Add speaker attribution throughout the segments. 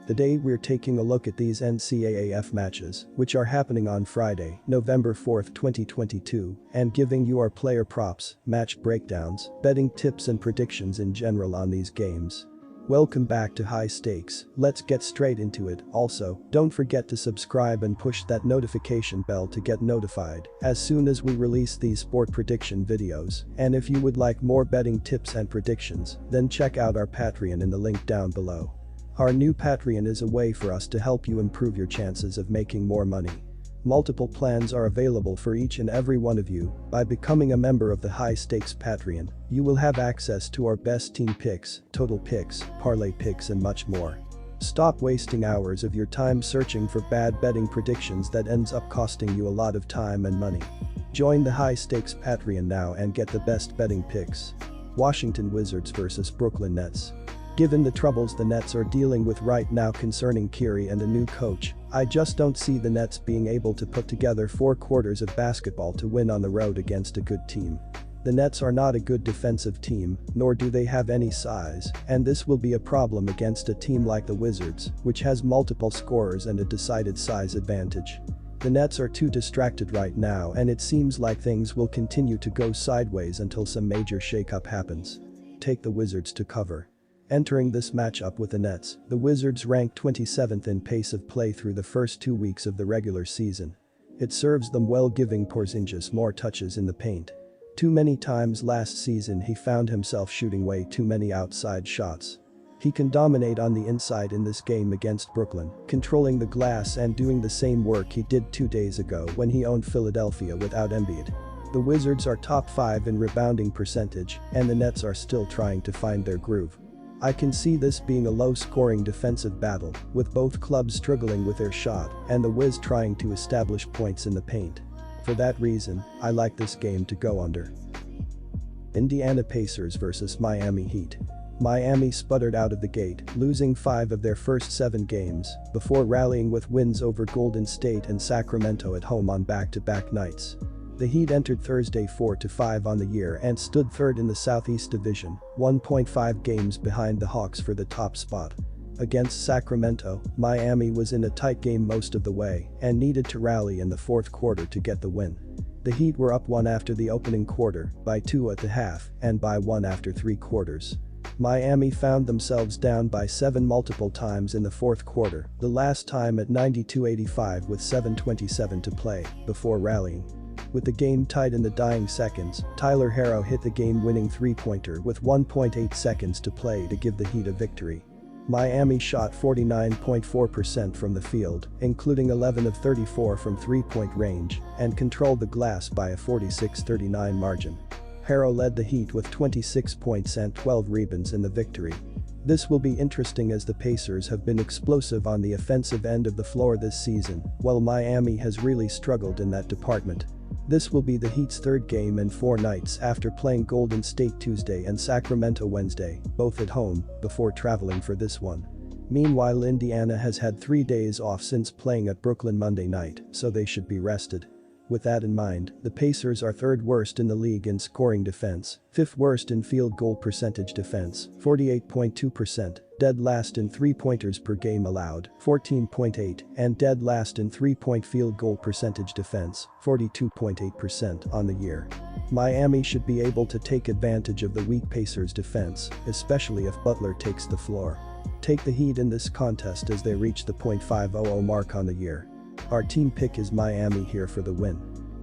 Speaker 1: Today we're taking a look at these NCAAF matches, which are happening on Friday, November 4, 2022, and giving you our player props, match breakdowns, betting tips and predictions in general on these games. Welcome back to High Stakes, let's get straight into it. Also, don't forget to subscribe and push that notification bell to get notified as soon as we release these sport prediction videos. And if you would like more betting tips and predictions, then check out our Patreon in the link down below. Our new Patreon is a way for us to help you improve your chances of making more money. Multiple plans are available for each and every one of you. By becoming a member of the High Stakes Patreon, you will have access to our best team picks, total picks, parlay picks and much more. Stop wasting hours of your time searching for bad betting predictions that ends up costing you a lot of time and money. Join the High Stakes Patreon now and get the best betting picks. Washington Wizards vs Brooklyn Nets. Given the troubles the Nets are dealing with right now concerning Kyrie and a new coach, I just don't see the Nets being able to put together 4 quarters of basketball to win on the road against a good team. The Nets are not a good defensive team, nor do they have any size, and this will be a problem against a team like the Wizards, which has multiple scorers and a decided size advantage. The Nets are too distracted right now and it seems like things will continue to go sideways until some major shakeup happens. Take the Wizards to cover. Entering this matchup with the Nets, the Wizards rank 27th in pace of play through the first 2 weeks of the regular season. It serves them well, giving Porzingis more touches in the paint. Too many times last season he found himself shooting way too many outside shots. He can dominate on the inside in this game against Brooklyn, controlling the glass and doing the same work he did 2 days ago when he owned Philadelphia without Embiid. The Wizards are top 5 in rebounding percentage, and the Nets are still trying to find their groove. I can see this being a low-scoring defensive battle, with both clubs struggling with their shot and the Wiz trying to establish points in the paint. For that reason, I like this game to go under. Indiana Pacers vs Miami Heat. Miami sputtered out of the gate, losing 5 of their first 7 games, before rallying with wins over Golden State and Sacramento at home on back-to-back nights. The Heat entered Thursday 4-5 on the year and stood 3rd in the Southeast Division, 1.5 games behind the Hawks for the top spot. Against Sacramento, Miami was in a tight game most of the way and needed to rally in the 4th quarter to get the win. The Heat were up 1 after the opening quarter, by 2 at the half, and by 1 after 3 quarters. Miami found themselves down by 7 multiple times in the 4th quarter, the last time at 92-85 with 7:27 to play, before rallying. With the game tied in the dying seconds, Tyler Herro hit the game-winning three-pointer with 1.8 seconds to play to give the Heat a victory. Miami shot 49.4% from the field, including 11 of 34 from three-point range, and controlled the glass by a 46-39 margin. Herro led the Heat with 26 points and 12 rebounds in the victory. This will be interesting as the Pacers have been explosive on the offensive end of the floor this season, while Miami has really struggled in that department. This will be the Heat's 3rd game in 4 nights after playing Golden State Tuesday and Sacramento Wednesday, both at home, before traveling for this one. Meanwhile, Indiana has had 3 days off since playing at Brooklyn Monday night, so they should be rested. With that in mind, the Pacers are 3rd worst in the league in scoring defense, 5th worst in field goal percentage defense, 48.2%, dead last in three-pointers per game allowed, 14.8, and dead last in three-point field goal percentage defense, 42.8% on the year. Miami should be able to take advantage of the weak Pacers defense, especially if Butler takes the floor. Take the Heat in this contest as they reach the .500 mark on the year. Our team pick is Miami here for the win.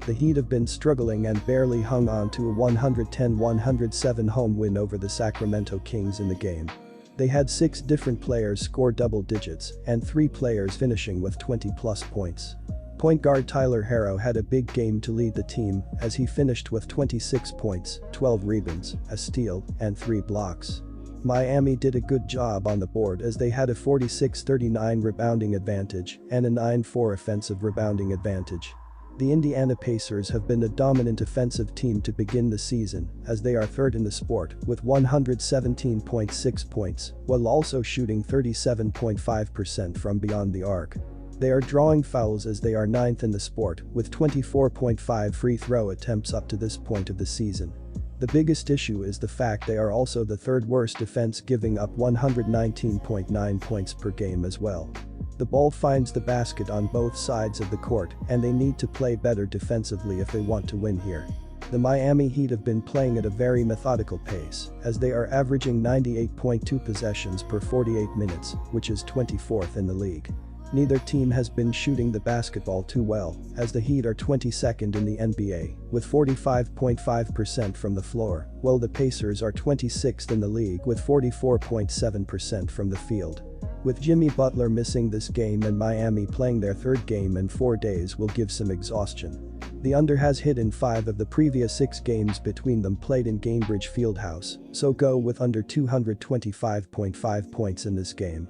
Speaker 1: The Heat have been struggling and barely hung on to a 110-107 home win over the Sacramento Kings in the game. They had 6 different players score double digits and 3 players finishing with 20-plus points. Point guard Tyler Herro had a big game to lead the team as he finished with 26 points, 12 rebounds, a steal, and 3 blocks. Miami did a good job on the board as they had a 46-39 rebounding advantage and a 9-4 offensive rebounding advantage. The Indiana Pacers have been a dominant offensive team to begin the season as they are 3rd in the sport with 117.6 points while also shooting 37.5% from beyond the arc. They are drawing fouls as they are 9th in the sport with 24.5 free throw attempts up to this point of the season. The biggest issue is the fact they are also the third worst defense, giving up 119.9 points per game as well. The ball finds the basket on both sides of the court, and they need to play better defensively if they want to win here. The Miami Heat have been playing at a very methodical pace, as they are averaging 98.2 possessions per 48 minutes, which is 24th in the league. Neither team has been shooting the basketball too well, as the Heat are 22nd in the NBA, with 45.5% from the floor, while the Pacers are 26th in the league with 44.7% from the field. With Jimmy Butler missing this game and Miami playing their third game in 4 days will give some exhaustion. The under has hit in 5 of the previous 6 games between them played in Gainbridge Fieldhouse, so go with under 225.5 points in this game.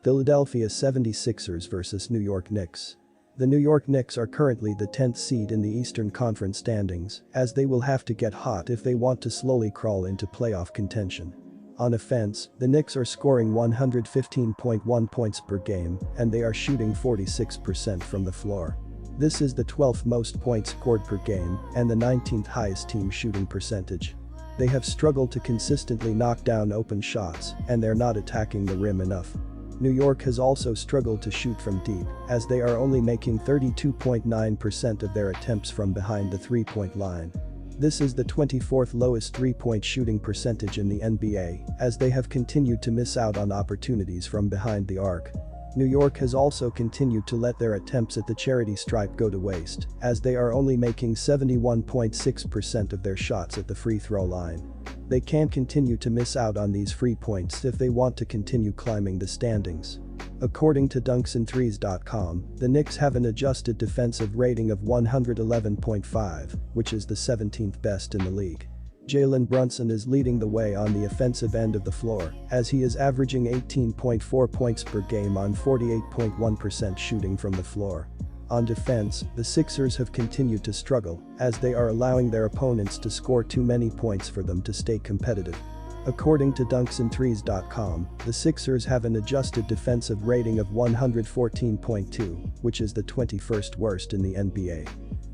Speaker 1: Philadelphia 76ers vs New York Knicks. The New York Knicks are currently the 10th seed in the Eastern Conference standings, as they will have to get hot if they want to slowly crawl into playoff contention. On offense, the Knicks are scoring 115.1 points per game, and they are shooting 46% from the floor. This is the 12th most points scored per game and the 19th highest team shooting percentage. They have struggled to consistently knock down open shots, and they're not attacking the rim enough. New York has also struggled to shoot from deep, as they are only making 32.9% of their attempts from behind the three-point line. This is the 24th lowest three-point shooting percentage in the NBA, as they have continued to miss out on opportunities from behind the arc. New York has also continued to let their attempts at the charity stripe go to waste, as they are only making 71.6% of their shots at the free throw line. They can't continue to miss out on these free points if they want to continue climbing the standings. According to dunksandthrees.com, the Knicks have an adjusted defensive rating of 111.5, which is the 17th best in the league. Jalen Brunson is leading the way on the offensive end of the floor, as he is averaging 18.4 points per game on 48.1% shooting from the floor. On defense, the Sixers have continued to struggle, as they are allowing their opponents to score too many points for them to stay competitive. According to dunksandthrees.com, the Sixers have an adjusted defensive rating of 114.2, which is the 21st worst in the NBA.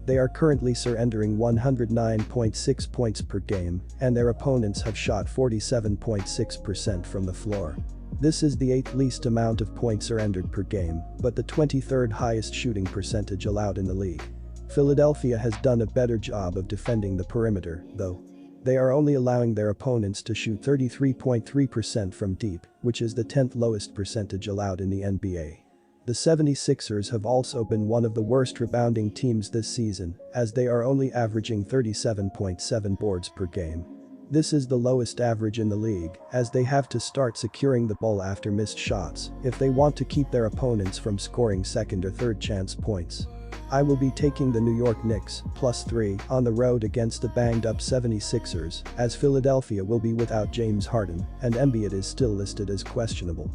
Speaker 1: They are currently surrendering 109.6 points per game, and their opponents have shot 47.6% from the floor. This is the 8th least amount of points surrendered per game, but the 23rd highest shooting percentage allowed in the league. Philadelphia has done a better job of defending the perimeter, though. They are only allowing their opponents to shoot 33.3% from deep, which is the 10th lowest percentage allowed in the NBA. The 76ers have also been one of the worst rebounding teams this season, as they are only averaging 37.7 boards per game. This is the lowest average in the league, as they have to start securing the ball after missed shots if they want to keep their opponents from scoring second or third chance points. I will be taking the New York Knicks +3 on the road against the banged-up 76ers, as Philadelphia will be without James Harden and Embiid is still listed as questionable.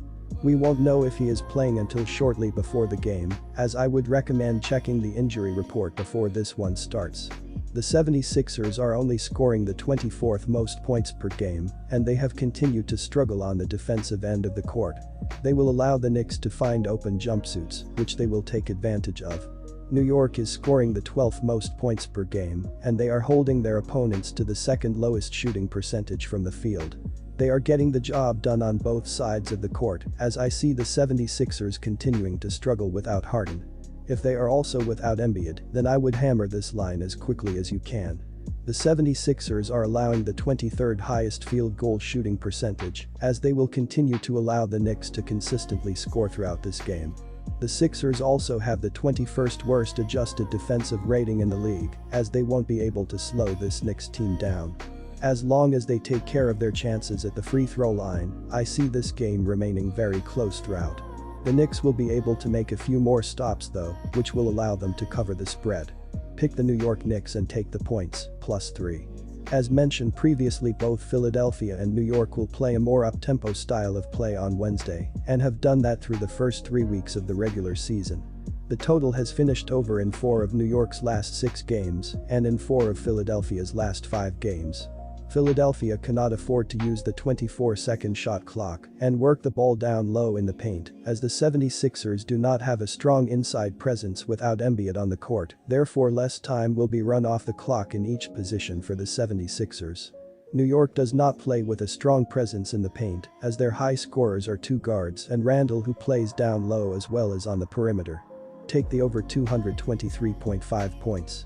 Speaker 1: We won't know if he is playing until shortly before the game, as I would recommend checking the injury report before this one starts. The 76ers are only scoring the 24th most points per game, and they have continued to struggle on the defensive end of the court. They will allow the Knicks to find open jumpsuits, which they will take advantage of. New York is scoring the 12th most points per game, and they are holding their opponents to the second lowest shooting percentage from the field. They are getting the job done on both sides of the court, as I see the 76ers continuing to struggle without Harden. If they are also without Embiid, then I would hammer this line as quickly as you can. The 76ers are allowing the 23rd highest field goal shooting percentage, as they will continue to allow the Knicks to consistently score throughout this game. The Sixers also have the 21st worst adjusted defensive rating in the league, as they won't be able to slow this Knicks team down. As long as they take care of their chances at the free throw line, I see this game remaining very close throughout. The Knicks will be able to make a few more stops though, which will allow them to cover the spread. Pick the New York Knicks and take the points, +3. As mentioned previously, both Philadelphia and New York will play a more up-tempo style of play on Wednesday, and have done that through the first 3 weeks of the regular season. The total has finished over in 4 of New York's last 6 games, and in 4 of Philadelphia's last 5 games. Philadelphia cannot afford to use the 24-second shot clock and work the ball down low in the paint, as the 76ers do not have a strong inside presence without Embiid on the court, therefore less time will be run off the clock in each position for the 76ers. New York does not play with a strong presence in the paint, as their high scorers are two guards and Randle, who plays down low as well as on the perimeter. Take the over 223.5 points.